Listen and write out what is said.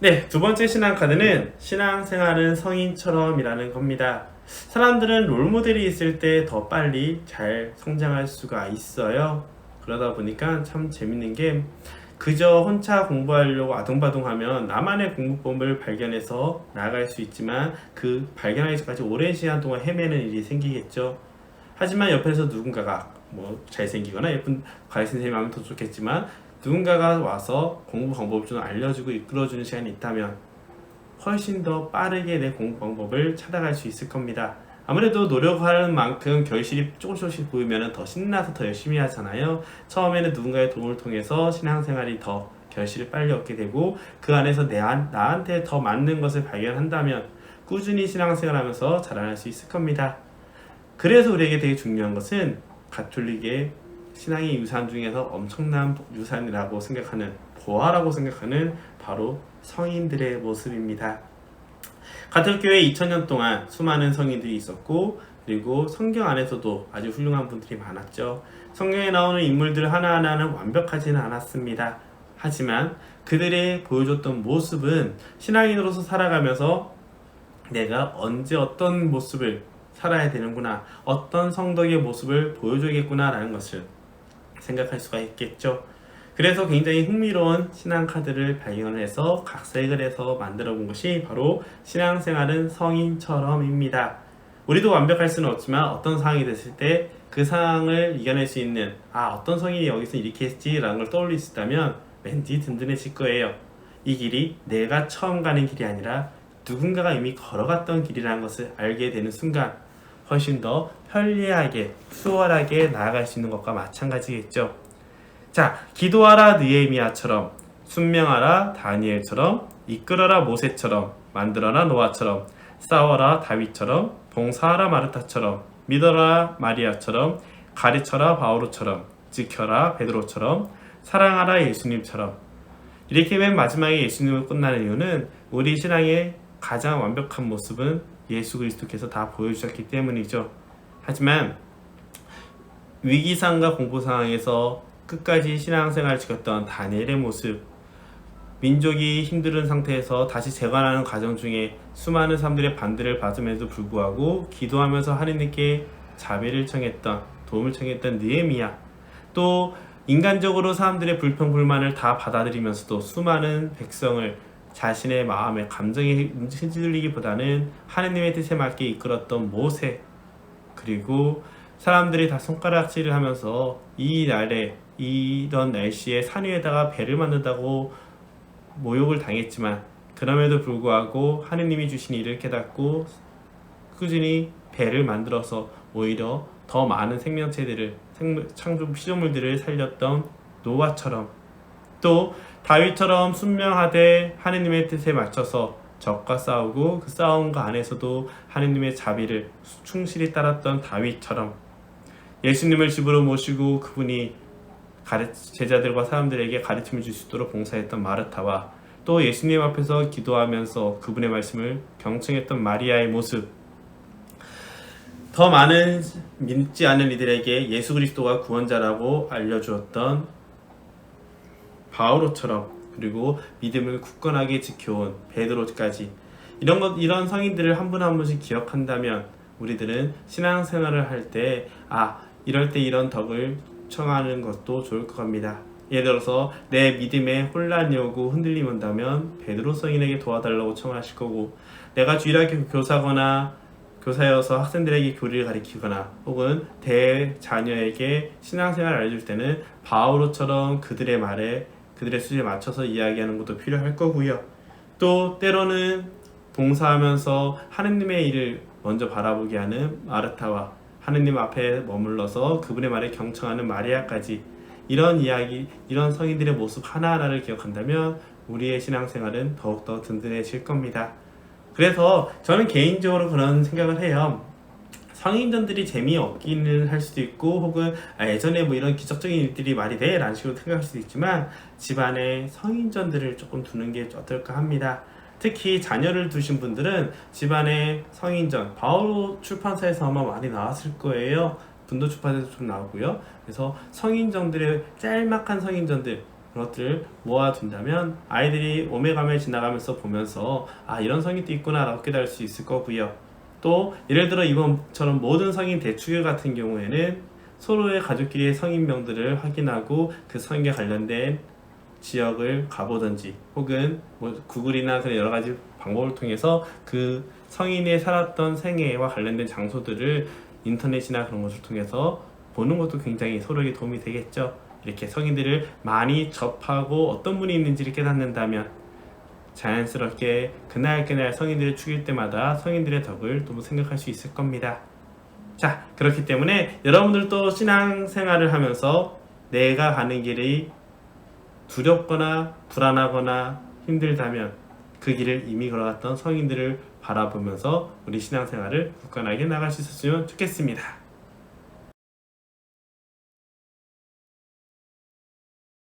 네, 두 번째 신앙 카드는 신앙생활은 성인처럼이라는 겁니다. 사람들은 롤모델이 있을 때 더 빨리 잘 성장할 수가 있어요. 그러다 보니까 참 재밌는 게 그저 혼자 공부하려고 아둥바둥하면 나만의 공부법을 발견해서 나아갈 수 있지만 그 발견하기까지 오랜 시간 동안 헤매는 일이 생기겠죠. 하지만 옆에서 누군가가 뭐 잘생기거나 예쁜 과외 선생님이 하면 더 좋겠지만 누군가가 와서 공부 방법을 좀 알려주고 이끌어주는 시간이 있다면 훨씬 더 빠르게 내 공부 방법을 찾아갈 수 있을 겁니다. 아무래도 노력하는 만큼 결실이 조금씩 보이면 더 신나서 더 열심히 하잖아요. 처음에는 누군가의 도움을 통해서 신앙생활이 더 결실을 빨리 얻게 되고 그 안에서 나한테 더 맞는 것을 발견한다면 꾸준히 신앙생활 하면서 자라날 수 있을 겁니다. 그래서 우리에게 되게 중요한 것은 가톨릭의 신앙의 유산 중에서 엄청난 유산이라고 생각하는 보화라고 생각하는 바로 성인들의 모습입니다. 가톨교회 2000년 동안 수많은 성인들이 있었고 그리고 성경 안에서도 아주 훌륭한 분들이 많았죠. 성경에 나오는 인물들 하나하나는 완벽하지는 않았습니다. 하지만 그들의 보여줬던 모습은 신앙인으로서 살아가면서 내가 언제 어떤 모습을 살아야 되는구나, 어떤 성덕의 모습을 보여줘야겠구나 라는 것을 생각할 수가 있겠죠. 그래서 굉장히 흥미로운 신앙 카드를 발견을 해서 각색을 해서 만들어 본 것이 바로 신앙생활은 성인처럼입니다. 우리도 완벽할 수는 없지만 어떤 상황이 됐을 때 그 상황을 이겨낼 수 있는 어떤 성인이 여기서 이렇게 했지 라는 걸 떠올릴 수 있다면 왠지 든든해질 거예요. 이 길이 내가 처음 가는 길이 아니라 누군가가 이미 걸어갔던 길이라는 것을 알게 되는 순간 훨씬 더 편리하게 수월하게 나아갈 수 있는 것과 마찬가지겠죠. 자, 기도하라 느헤미야처럼, 순명하라 다니엘처럼, 이끌어라 모세처럼, 만들어라 노아처럼, 싸워라 다윗처럼, 봉사하라 마르타처럼, 믿어라 마리아처럼, 가르쳐라 바오로처럼, 지켜라 베드로처럼, 사랑하라 예수님처럼. 이렇게 맨 마지막에 예수님을 끝나는 이유는 우리 신앙의 가장 완벽한 모습은 예수 그리스도께서 다 보여주셨기 때문이죠. 하지만 위기상과 공포 상황에서 끝까지 신앙생활을 지켰던 다니엘의 모습, 민족이 힘든 상태에서 다시 재건하는 과정 중에 수많은 사람들의 반대를 받음에도 불구하고 기도하면서 하느님께 자비를 청했던, 도움을 청했던 느헤미야, 또 인간적으로 사람들의 불평불만을 다 받아들이면서도 수많은 백성을 자신의 마음에 감정에 흔들리기보다는 하느님의 뜻에 맞게 이끌었던 모세, 그리고 사람들이 다 손가락질을 하면서 이 날에 이런 날씨에 산 위에다가 배를 만든다고 모욕을 당했지만 그럼에도 불구하고 하느님이 주신 일을 깨닫고 꾸준히 배를 만들어서 오히려 더 많은 생명체들을 창조 피조물들을 살렸던 노아처럼, 또 다윗처럼 순명하되 하느님의 뜻에 맞춰서 적과 싸우고 그 싸움과 안에서도 하느님의 자비를 충실히 따랐던 다윗처럼, 예수님을 집으로 모시고 그분이 제자들과 사람들에게 가르침을 줄 수 있도록 봉사했던 마르타와 또 예수님 앞에서 기도하면서 그분의 말씀을 경청했던 마리아의 모습, 더 많은 믿지 않는 이들에게 예수 그리스도가 구원자라고 알려주었던 바오로처럼, 그리고 믿음을 굳건하게 지켜온 베드로까지, 이런 성인들을 한 분 한 분씩 기억한다면 우리들은 신앙생활을 할 때 이럴 때 이런 덕을 청하는 것도 좋을 것 같습니다. 예를 들어서 내 믿음에 혼란이 오고 흔들림이 온다면 베드로 성인에게 도와달라고 청하실 거고, 내가 주일학교 교사거나 교사여서 학생들에게 교리를 가르치거나 혹은 대자녀에게 신앙생활을 알려줄 때는 바오로처럼 그들의 말에 그들의 수준에 맞춰서 이야기하는 것도 필요할 거고요. 또 때로는 봉사하면서 하느님의 일을 먼저 바라보게 하는 마르타와 하느님 앞에 머물러서 그분의 말에 경청하는 마리아까지, 이런 이야기, 이런 성인들의 모습 하나하나를 기억한다면 우리의 신앙생활은 더욱더 든든해질 겁니다. 그래서 저는 개인적으로 그런 생각을 해요. 성인전들이 재미없기는 할 수도 있고 혹은 예전에 뭐 이런 기적적인 일들이 말이 돼? 라는 식으로 생각할 수도 있지만 집안에 성인전들을 조금 두는 게 어떨까 합니다. 특히 자녀를 두신 분들은 집안에 성인전, 바오로 출판사에서 아마 많이 나왔을 거예요. 분도 출판사에서 좀 나오고요. 그래서 성인전들의 짤막한 성인전들, 그것들을 모아둔다면 아이들이 오메가메 지나가면서 보면서 아 이런 성인도 있구나 라고 깨달을 수 있을 거고요. 또 예를 들어 이번처럼 모든 성인 대축일 같은 경우에는 서로의 가족끼리의 성인명들을 확인하고 그 성인에 관련된 지역을 가보든지 혹은 뭐 구글이나 그런 여러 가지 방법을 통해서 그 성인이 살았던 생애와 관련된 장소들을 인터넷이나 그런 것을 통해서 보는 것도 굉장히 서로에게 도움이 되겠죠. 이렇게 성인들을 많이 접하고 어떤 분이 있는지를 깨닫는다면 자연스럽게 그날 성인들을 축일 때마다 성인들의 덕을 또 생각할 수 있을 겁니다. 자, 그렇기 때문에 여러분들도 신앙생활을 하면서 내가 가는 길이 두렵거나 불안하거나 힘들다면 그 길을 이미 걸어갔던 성인들을 바라보면서 우리 신앙생활을 굳건하게 나갈 수 있었으면 좋겠습니다.